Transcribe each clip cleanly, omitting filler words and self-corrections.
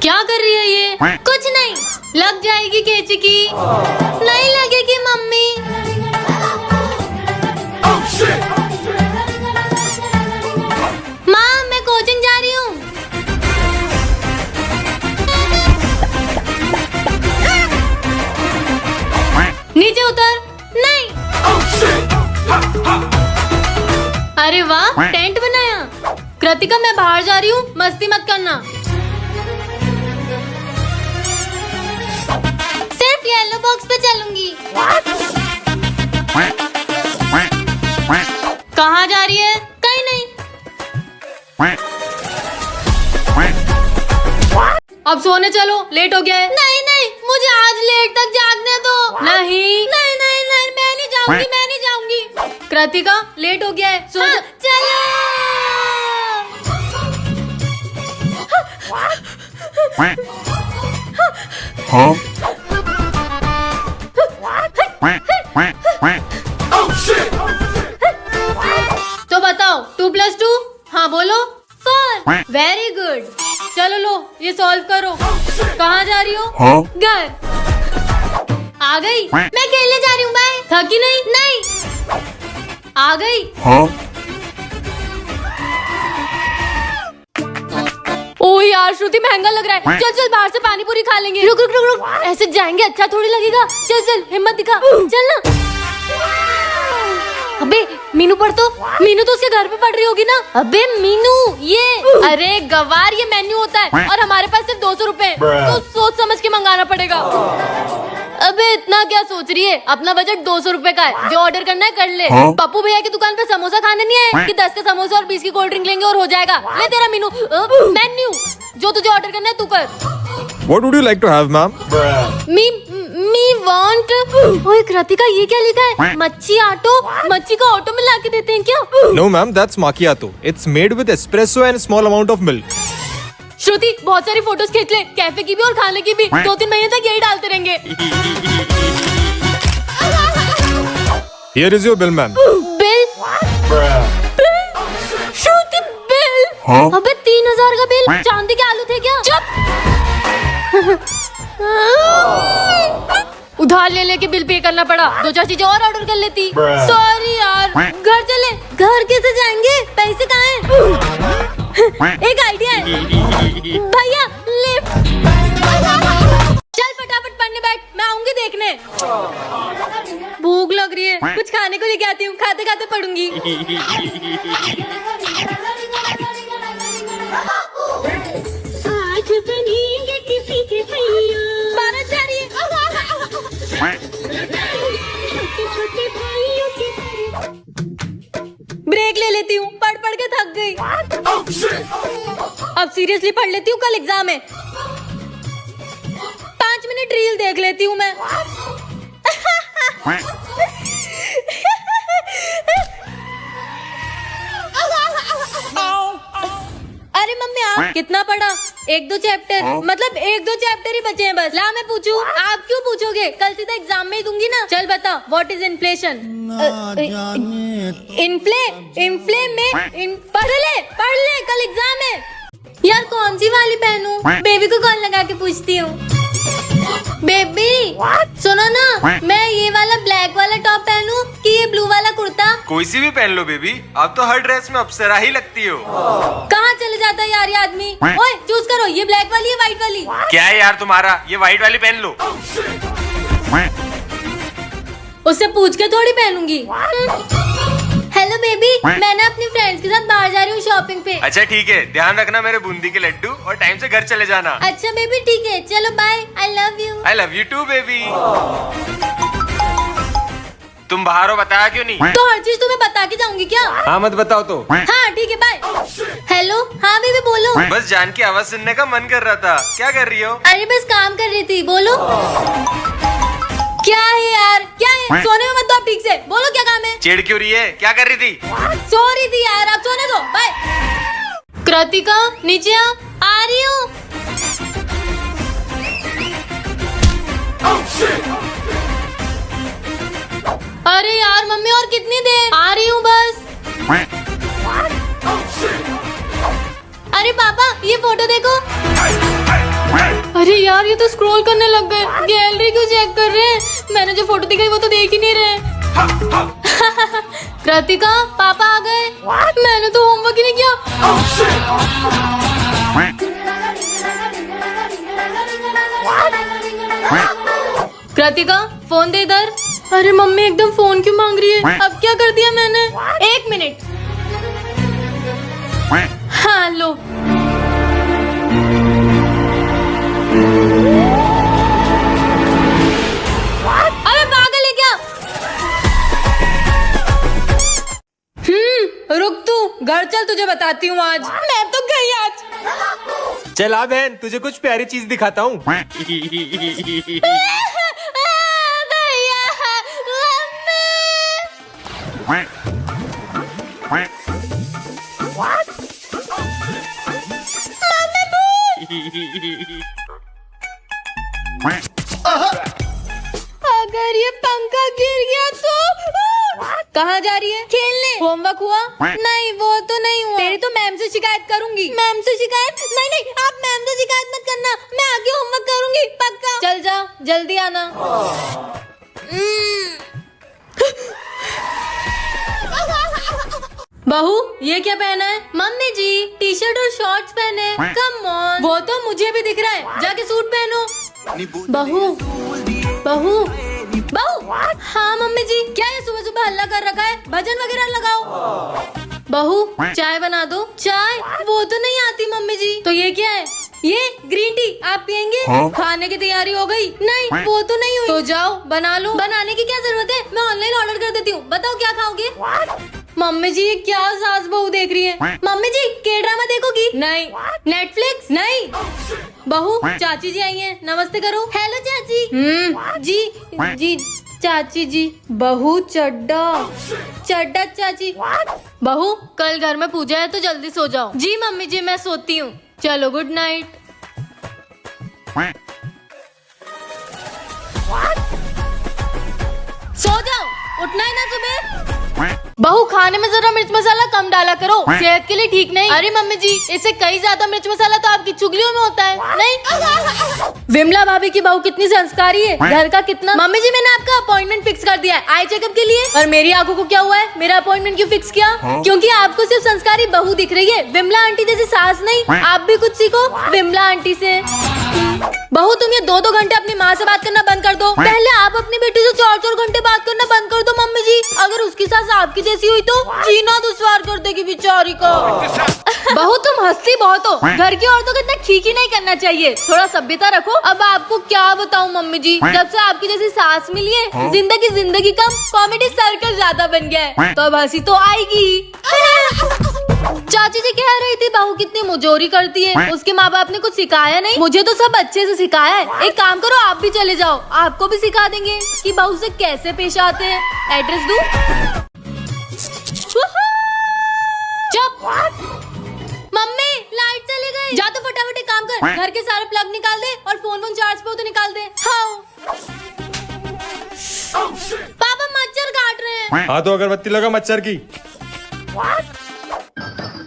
क्या कर रही है ये? कुछ नहीं, लग जाएगी केची की। नहीं लगेगी मम्मी। माँ मैं कोचिंग जा रही हूँ। नीचे उतर। नहीं। अरे वाह, टेंट बनाया। कृतिका मैं बाहर जा रही हूँ, मस्ती मत करना। सिर्फ येलो बॉक्स पे चलूंगी। कहाँ जा रही है? कहीं नहीं। अब सोने चलो, लेट हो गया है। नहीं नहीं, मुझे आज लेट तक जागने दो। नहीं नहीं नहीं नहीं, मैं नहीं जाऊंगी, मैं नहीं जाऊंगी। कृतिका लेट हो गया है, सो हाँ, चलो। हाँ? तो बताओ 2+2? हाँ बोलो। 4। Very good. चलो लो, ये सॉल्व करो। कहाँ जा रही हो? हाँ? घर। आ गई। मैं खेलने जा रही हूँ, बाय। थकी नहीं? नहीं। आ गई। हाँ? ओ यार श्रुति, महंगा लग रहा है। चल चल, बाहर से पानी पूरी खा लेंगे। रुक रुक रुक रुक, ऐसे जाएंगे अच्छा थोड़ी लगेगा। चल चल, हिम्मत दिखा, चल ना। अबे मीनू पढ़ तो। मीनू तो उसके घर पे पढ़ रही होगी ना। अबे मीनू, ये अरे गवार, ये मेन्यू होता है और हमारे पास सिर्फ 200 रुपए, तो सोच समझ के मंगाना पड़ेगा। अबे इतना क्या सोच रही है, अपना बजट 200 रुपए का है। जो ऑर्डर करना है कर ले। हाँ? पप्पू भैया की दुकान पे समोसा खाने नहीं आए कि 10 के समोसा और 20 की कोल्ड ड्रिंक लेंगे और हो जाएगा। ले तेरा मीनू मेन्यू, जो तुझे ऑर्डर करना है तू कर। What would you like to have, ma'am? Me want. ओए कृतिका, ये क्या लिखा है? मच्छी ऑटो। मच्छी का ऑटो में लाके देते हैं क्या? No, ma'am. That's macchiato. It's made with espresso and small amount of milk. श्रुति, बहुत सारी फोटोज खींच ले, कैफे की भी और खाने की भी। 2-3 महीने तक यही डालते रहेंगे। Here is your bill, ma'am. Bill? Shruti, bill? हाँ? अबे 3000 का बिल? चांदी के आलू थे क्या? चुप। उधार ले लेके बिल पे करना पड़ा। 2-4 चीजें और ऑर्डर कर लेती। सॉरी यार। घर चले। घर कैसे जाएंगे? पैसे कहाँ हैं? एक आइडिया है। भैया लिफ्ट। चल फटाफट पढ़ने बैठ, मैं आऊंगी देखने। भूख लग रही है, कुछ खाने को लेके आती हूँ, खाते खाते पढ़ूंगी। आज बनेंगे किसी के भैया। बारात जा रही है। छोटे छोटे भाइयों के। ब्रेक ले लेती हूँ, पढ़ पढ़ के थक गई। अब सीरियसली पढ़ लेती हूँ, कल एग्जाम है। 5 मिनट रील देख लेती हूँ मैं। अरे मम्मी, आप कितना पढ़ा? 1-2 चैप्टर, मतलब 1-2 चैप्टर ही बचे हैं बस। ला मैं पूछूं? आप क्यों पूछोगे? कल सीधा एग्जाम में ही दूंगी ना। चल बता, व्हाट इज इन्फ्लेशन? इन्फ्ले में पढ़ ले, कल एग्जाम है। यार कौन सी वाली पहनूं? बेबी को कॉल लगा के पूछती हूँ। बेबी सुनो ना, मैं ये वाला ब्लैक वाला टॉप पहनूं कि ये ब्लू वाला कुर्ता? कोई सी भी पहन लो बेबी, आप तो हर ड्रेस में अप्सरा ही लगती हो। कहाँ चले जाता है यार ये आदमी? ओए चूज करो, ये ब्लैक वाली है व्हाइट वाली? क्या है यार तुम्हारा, ये व्हाइट वाली पहन लो। उससे पूछ के थोड़ी पहनूंगी। हेलो बेबी, मैं ना अपनी फ्रेंड्स के साथ बाहर जा रही हूँ शॉपिंग पे। अच्छा ठीक है, ध्यान रखना मेरे बूंदी के लड्डू, और टाइम से घर चले जाना। अच्छा बेबी ठीक है, चलो bye, I love you. I love you too baby. तुम बाहर हो, बताया क्यों नहीं? तो हर चीज तुम्हें बता के जाऊंगी क्या? हाँ मत बताओ तो। हाँ ठीक है, बाय। हेलो, हाँ बेबी बोलो। बस जान की आवाज सुनने का मन कर रहा था। क्या कर रही हो? अरे बस काम कर रही थी, बोलो। क्या है यार, क्या है? सोने में मत दो आप, ठीक से बोलो क्या काम है? चिढ़ क्यों रही है? क्या कर रही थी? सो रही थी यार, आप सोने दो, बाय। कृतिका नीचे आ रही हूँ। अरे यार मम्मी, और कितनी देर? आ रही हूँ बस। अरे पापा, ये फोटो देखो। यार ये तो स्क्रॉल करने लग गए, गैलरी क्यों चेक कर रहे हैं? मैंने जो फोटो दिखाई वो तो देख ही नहीं रहे। कृतिका पापा आ गए। मैंने तो होमवर्क ही नहीं किया। कृतिका फोन दे इधर। अरे मम्मी एकदम फोन क्यों मांग रही है? अब क्या कर दिया मैंने? 1 मिनट। हाँ लो। अबे पागल है क्या? रुक तू, घर चल तुझे बताती हूँ आज। मैं तो गई आज। चल आ बहन, तुझे कुछ प्यारी चीज दिखाता हूँ। अगर ये पंखा गिर गया तो कहाँ जा रही है? खेलने। होमवर्क हुआ? नहीं वो तो नहीं हुआ। तेरी तो मैम से शिकायत करूंगी। मैम से शिकायत? नहीं नहीं आप मैम से शिकायत मत करना, मैं आगे होमवर्क करूंगी पक्का। चल जाओ जल्दी आना। बहू ये क्या पहना है? मम्मी जी टी शर्ट और शॉर्ट्स पहने। कम ऑन, वो तो मुझे भी दिख रहा है, जाके सूट पहनो। बहू बहू बहू। हाँ मम्मी जी। क्या ये सुबह सुबह हल्ला कर रखा है? भजन वगैरह लगाओ। बहू चाय बना दो। चाय? वो तो नहीं आती मम्मी जी। तो ये क्या है? ये ग्रीन टी आप पियेंगे? खाने की तैयारी हो गई? नहीं वो तो नहीं हुई। तो जाओ बना लो। बनाने की क्या जरूरत है, मैं ऑनलाइन ऑर्डर कर देती हूँ। बताओ क्या खाओगे? मम्मी जी ये क्या सास बहू देख रही है? मम्मी जी के ड्रामा देखोगी? नहीं। नेटफ्लिक्स? नहीं। बहू चाची जी आई हैं, नमस्ते करो। हेलो चाची। जी जी चाची जी। बहू चड्डा चड्डा चाची। बहू कल घर में पूजा है तो जल्दी सो जाओ। जी मम्मी जी मैं सोती हूँ। चलो गुड नाइट। सो जाओ, उठना है ना सुबह। बहू खाने में जरा मिर्च मसाला कम डाला करो, सेहत के लिए ठीक नहीं। अरे मम्मी जी इससे कई ज्यादा मिर्च मसाला तो आपकी चुगलियों में होता है। नहीं विमला भाभी की बहू कितनी संस्कारी है, घर का कितना। मम्मी जी मैंने आपका अपॉइंटमेंट फिक्स कर दिया है आई चेकअप के लिए। और मेरी आंखों को क्या हुआ है? मेरा अपॉइंटमेंट क्यों फिक्स किया? क्योंकि आपको सिर्फ संस्कारी बहू दिख रही है, विमला आंटी जैसी सास नहीं। आप भी कुछ सीखो विमला आंटी से। बहू तुम ये 2-2 घंटे अपनी माँ से बात करना बंद कर दो। पहले आप अपनी बेटी से 4-4 घंटे बात करना बंद कर दो मम्मी जी। अगर उसकी सास आपकी जैसी हुई तो जीना दुश्वार कर देगी बेचारी को। बहू तुम हंसती बहुत हो, घर की औरतों को इतना खीखी नहीं करना चाहिए, थोड़ा सभ्यता रखो। अब आपको क्या बताऊं मम्मी जी, जब से आपकी जैसी सास मिली है जिंदगी कम कॉमेडी सर्कल ज्यादा बन गया है, तो अब हंसी तो आएगी। चाची जी कह रही थी बहू कितनी मुजोरी करती है, उसके माँ बाप ने कुछ सिखाया नहीं। मुझे तो सब अच्छे से सिखाया है। एक काम करो आप भी चले जाओ, आपको भी सिखा देंगे कि बहू से कैसे पेश आते हैं। एड्रेस दूं? चुप। मम्मी लाइट चली गई। जा तो फटाफट एक काम कर, घर के सारे प्लग निकाल दे और फोन चार्ज पे हो तो निकाल दे। हाँ पापा मच्छर काट रहे हैं। हाँ तो अगरबत्ती लगा मच्छर की।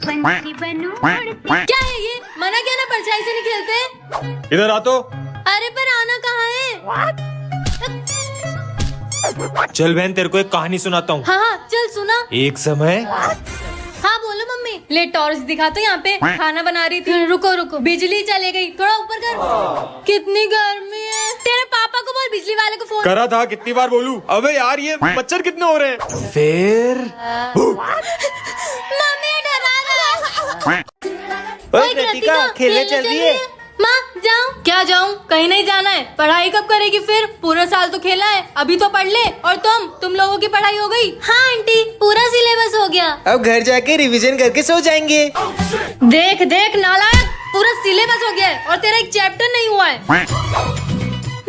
क्या है ये? मना किया ना परछाई से नहीं खेलते। इधर आ तो। अरे पर आना कहाँ है? चल बहन तेरे को एक कहानी सुनाता हूँ। हाँ चल सुना। एक समय। हाँ बोलो मम्मी। ले टॉर्च दिखा तो यहाँ पे खाना बना रही थी। रुको बिजली चली गई, थोड़ा ऊपर कर। कितनी गर्मी है। तेरे पापा को बोल बिजली वाले को फोन करा था, कितनी बार बोलूं? अबे यार ये मच्छर कितने हो रहे हैं? फिर मम्मी डरा रहा है। ओए कृतिका खेलने चल रही है? माँ जाऊँ? क्या जाऊँ? कहीं नहीं जाना है। पढ़ाई कब करेगी फिर? पूरा साल तो खेला है, अभी तो पढ़ ले। और तुम लोगों की पढ़ाई हो गई? हाँ आंटी पूरा सिलेबस हो गया। अब घर जाके रिवीजन करके सो जाएंगे। देख नालायक, पूरा सिलेबस हो गया है और तेरा एक चैप्टर नहीं हुआ है।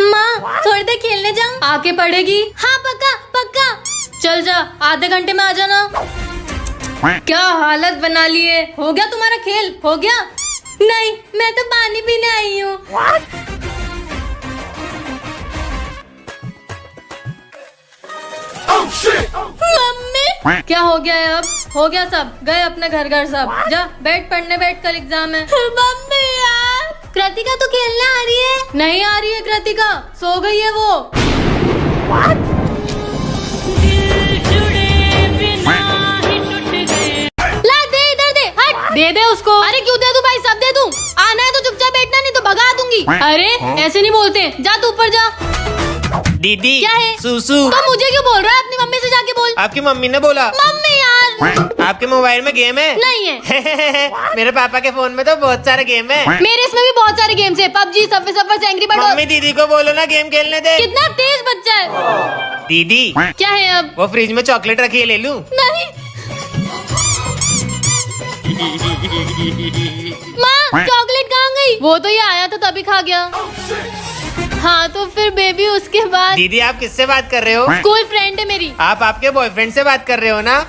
माँ थोड़ी देर खेलने जाऊँ? आके पढ़ेगी। हाँ पक्का। चल जा, आधे घंटे में आ जाना। क्या हालत बना ली है। हो गया तुम्हारा खेल? हो गया? नहीं मैं तो पानी पीने आई हूँ। मम्मी क्या हो गया है? अब हो गया सब, गए अपने घर सब। जा बैठ पढ़ने बैठ, कल एग्जाम है। मम्मी यार कृतिका तो खेलने आ रही है। नहीं आ रही है कृतिका, सो गई है वो। ला दे, इधर दे, हट। दे दे उसको। अरे क्यों दे दूं भाई, सब दे दूं। आना है तो चुपचाप बैठना, नहीं तो भगा दूंगी। अरे ऐसे नहीं बोलते, जा तू ऊपर जा। दीदी क्या है? सुसु। तो मुझे क्यों बोल रहा है? अपनी मम्मी से जाके बोल। आपकी मम्मी ने बोला। मम्मी यार। आपके मोबाइल में गेम है? नहीं है। मेरे पापा के फोन में तो बहुत सारे गेम है। मेरे इसमें भी बहुत सारे गेम्स है, PUBG, Subway surfers, angry bird. Mummy दीदी को बोलो ना गेम खेलने दे। कितना तेज बच्चा है। दीदी क्या है अब? वो फ्रिज में चॉकलेट रखी है, ले लूं? नहीं। माँ चॉकलेट कहाँ गई? वो तो ये आया था तभी खा गया। हाँ तो फिर बेबी उसके बाद। दीदी आप किससे बात कर रहे हो? स्कूल फ्रेंड है मेरी। आप आपके बॉयफ्रेंड से बात कर रहे हो ना?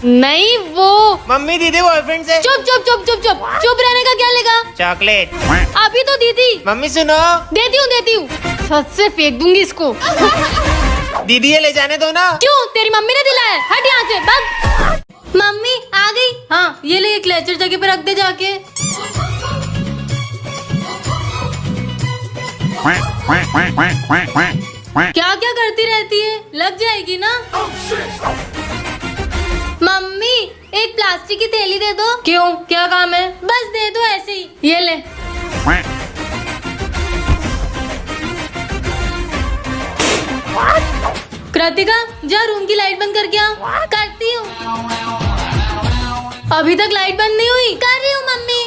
नहीं वो। मम्मी दीदी बॉयफ्रेंड से। चुप चुप चुप चुप चुप चुप रहने का क्या लेगा? चॉकलेट। अभी तो दी थी। मम्मी सुनो। देती हूँ। छत से फेंक दूंगी इसको। दीदी ये ले जाने दो ना। क्यों? तेरी मम्मी ने दिलाया? हट यहाँ से, भाग। मम्मी आ गई। हाँ ये ले, एक लेचर जगह पे रख दे जाके। क्या क्या करती रहती है, लग जाएगी ना। मम्मी एक प्लास्टिक की थैली दे दो। क्यों, क्या काम है? बस दे दो ऐसे ही। ये ले। कृतिका जा रूम की लाइट बंद करके आ। करती हूँ। अभी तक लाइट बंद नहीं हुई। कर रही हूँ मम्मी।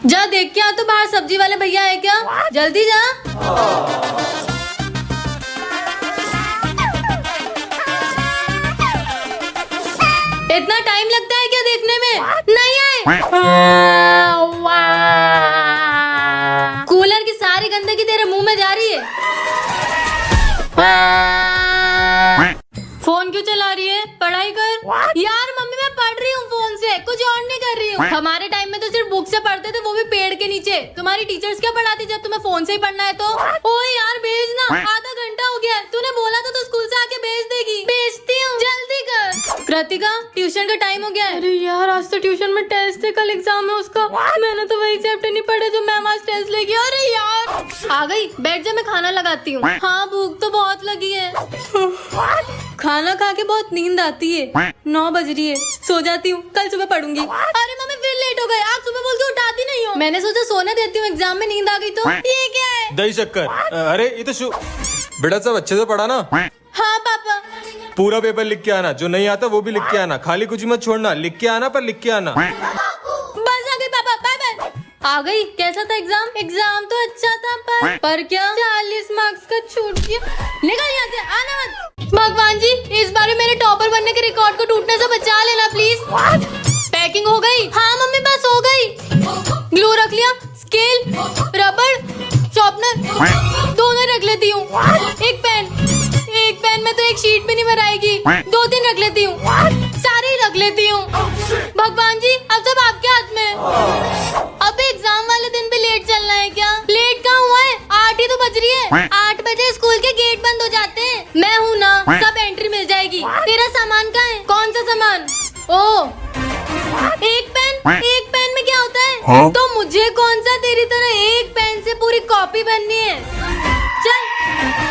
जा देख के आ तो बाहर सब्जी वाले भैया है क्या, जल्दी जा। इतना टाइम लगता है क्या देखने में? नहीं आए। कूलर की सारी गंदगी तेरे मुंह में जा रही है। फोन क्यों चला रही है? पढ़ाई कर। यार मम्मी मैं पढ़ रही हूँ फोन से, कुछ और नहीं कर रही हूँ। हमारे टाइम में तो सिर्फ बुक से पढ़ते थे, वो भी पेड़ के नीचे। तुम्हारी टीचर्स क्या पढ़ाती जब तुम्हें फोन से ही पढ़ना है तो? ओए यार भेज ना, आधा घंटा हो गया। तूने बोला था तो स्कूल से आके भेज देगी। भेजती हूँ, जल्दी कर। कृतिका ट्यूशन का टाइम हो गया है। अरे यार आज तो ट्यूशन में टेस्ट है, कल एग्जाम है उसका। मैंने तो वही चैप्टर नहीं पढ़े जो मैम आज टेस्ट लेगी। अरे यार आ गई, बैठ जा, मैं खाना लगाती हूँ। हाँ भूख तो बहुत लगी है। खाना खा के बहुत नींद आती है। 9 बज रही है, सो जाती हूँ, कल सुबह पढ़ूंगी। अरे मम्मी फिर लेट हो गए, आप सुबह बोल के उठाती नहीं हो। मैंने सोचा सोने देती हूँ, एग्जाम में नींद आ गई तो। ये क्या है? दही शक्कर। अरे ये तो बेटा सब अच्छे से पढ़ा ना? हाँ पापा। पूरा पेपर लिख के आना, जो नहीं आता वो भी लिख के आना, खाली कुछ मत छोड़ना, लिख के आना पर लिख के आना। बस आ गई पापा, बाय बाय। आ गई। कैसा था एग्जाम? एग्जाम तो अच्छा था पर क्या 40 मार्क्स का छूट गया। निकल यहाँ से, आना मत। भगवान जी इस बार मेरे टॉपर बनने के रिकॉर्ड को टूटने से बचा लेना प्लीज। पैकिंग हो गई? हाँ मम्मी बस हो गई। ग्लू रख लिया, स्केल, रबड़, शॉर्पनर दोनों रख लेती हूँ। एक पेन में तो एक शीट भी नहीं भराएगी। 2-3 रख लेती हूँ, सारे ही रख लेती हूँ। भगवान जी अब सब आपके हाथ में है। अब एग्जाम वाले दिन भी लेट चलना है क्या? लेट कहाँ हुआ है, 8 ही तो बज रही है। 8 बजे स्कूल के गेट बंद हो जाते हैं। मैं हूँ ना, सब एंट्री मिल जाएगी। तेरा सामान कहाँ है? कौन सा सामान? ओ एक पेन में क्या होता है? तो मुझे कौन सा तेरी तरह एक पेन से पूरी कॉपी बननी है? चल।